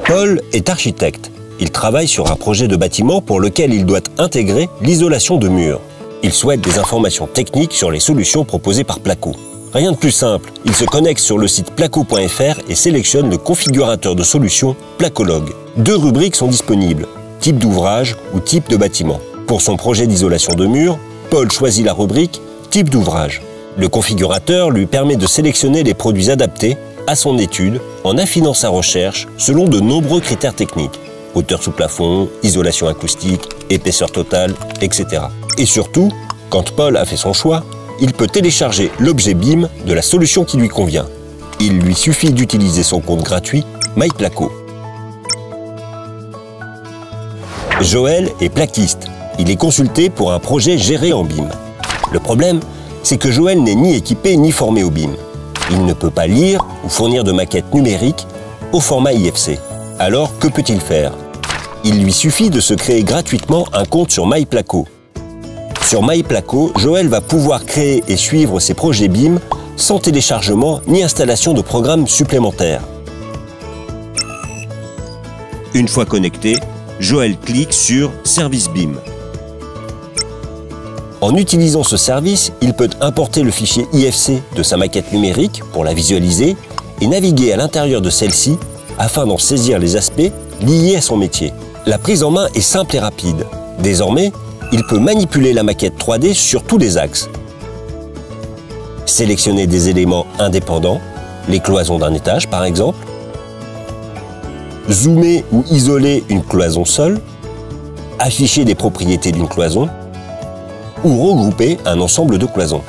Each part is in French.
Paul est architecte. Il travaille sur un projet de bâtiment pour lequel il doit intégrer l'isolation de murs. Il souhaite des informations techniques sur les solutions proposées par Placo. Rien de plus simple, il se connecte sur le site placo.fr et sélectionne le configurateur de solutions Placologue. 2 rubriques sont disponibles, type d'ouvrage ou type de bâtiment. Pour son projet d'isolation de murs, Paul choisit la rubrique type d'ouvrage. Le configurateur lui permet de sélectionner les produits adaptés à son étude en affinant sa recherche selon de nombreux critères techniques. Hauteur sous plafond, isolation acoustique, épaisseur totale, etc. Et surtout, quand Paul a fait son choix, il peut télécharger l'objet BIM de la solution qui lui convient. Il lui suffit d'utiliser son compte gratuit MyPlaco. Joël est plaquiste. Il est consulté pour un projet géré en BIM. Le problème, c'est que Joël n'est ni équipé ni formé au BIM. Il ne peut pas lire ou fournir de maquettes numériques au format IFC. Alors, que peut-il faire? Il lui suffit de se créer gratuitement un compte sur MyPlaco. Sur MyPlaco, Joël va pouvoir créer et suivre ses projets BIM sans téléchargement ni installation de programmes supplémentaires. Une fois connecté, Joël clique sur « Service BIM ». En utilisant ce service, il peut importer le fichier IFC de sa maquette numérique pour la visualiser et naviguer à l'intérieur de celle-ci afin d'en saisir les aspects liés à son métier. La prise en main est simple et rapide. Désormais, il peut manipuler la maquette 3D sur tous les axes. Sélectionner des éléments indépendants, les cloisons d'un étage par exemple. Zoomer ou isoler une cloison seule. Afficher des propriétés d'une cloison. Ou regrouper un ensemble de cloisons.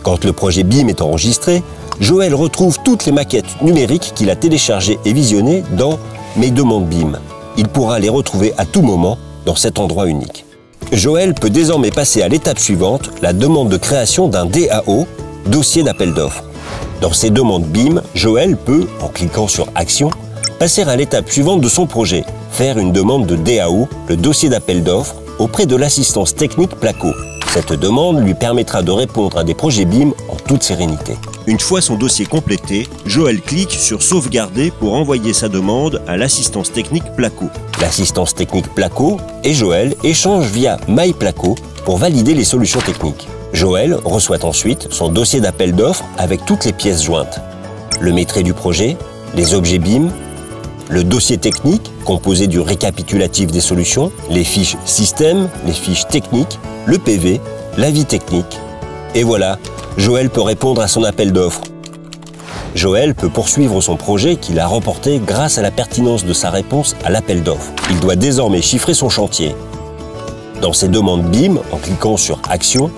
Quand le projet BIM est enregistré, Joël retrouve toutes les maquettes numériques qu'il a téléchargées et visionnées dans « Mes demandes BIM ». Il pourra les retrouver à tout moment dans cet endroit unique. Joël peut désormais passer à l'étape suivante, la demande de création d'un DAO, dossier d'appel d'offres. Dans ces demandes BIM, Joël peut, en cliquant sur « Action », passer à l'étape suivante de son projet, faire une demande de DAO, le dossier d'appel d'offres, auprès de l'assistance technique Placo. Cette demande lui permettra de répondre à des projets BIM en toute sérénité. Une fois son dossier complété, Joël clique sur Sauvegarder pour envoyer sa demande à l'assistance technique Placo. L'assistance technique Placo et Joël échangent via MyPlaco pour valider les solutions techniques. Joël reçoit ensuite son dossier d'appel d'offres avec toutes les pièces jointes. Le maîtrise du projet, les objets BIM, le dossier technique, composé du récapitulatif des solutions, les fiches système, les fiches techniques, le PV, l'avis technique. Et voilà, Joël peut répondre à son appel d'offres. Joël peut poursuivre son projet qu'il a remporté grâce à la pertinence de sa réponse à l'appel d'offres. Il doit désormais chiffrer son chantier. Dans ses demandes BIM, en cliquant sur « Action »,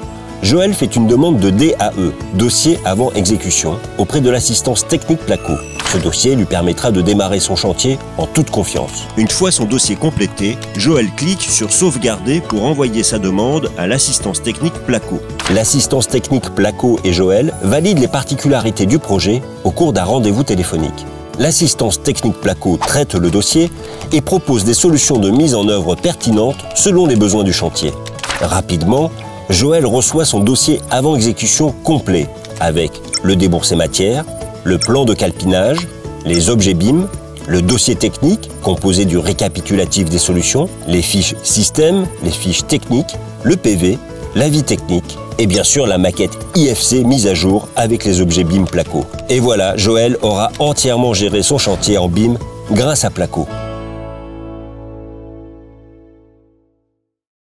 Joël fait une demande de DAE, dossier avant exécution, auprès de l'assistance technique Placo. Ce dossier lui permettra de démarrer son chantier en toute confiance. Une fois son dossier complété, Joël clique sur Sauvegarder pour envoyer sa demande à l'assistance technique Placo. L'assistance technique Placo et Joël valident les particularités du projet au cours d'un rendez-vous téléphonique. L'assistance technique Placo traite le dossier et propose des solutions de mise en œuvre pertinentes selon les besoins du chantier. Rapidement, Joël reçoit son dossier avant exécution complet avec le déboursé matière, le plan de calpinage, les objets BIM, le dossier technique composé du récapitulatif des solutions, les fiches système, les fiches techniques, le PV, l'avis technique et bien sûr la maquette IFC mise à jour avec les objets BIM Placo. Et voilà, Joël aura entièrement géré son chantier en BIM grâce à Placo.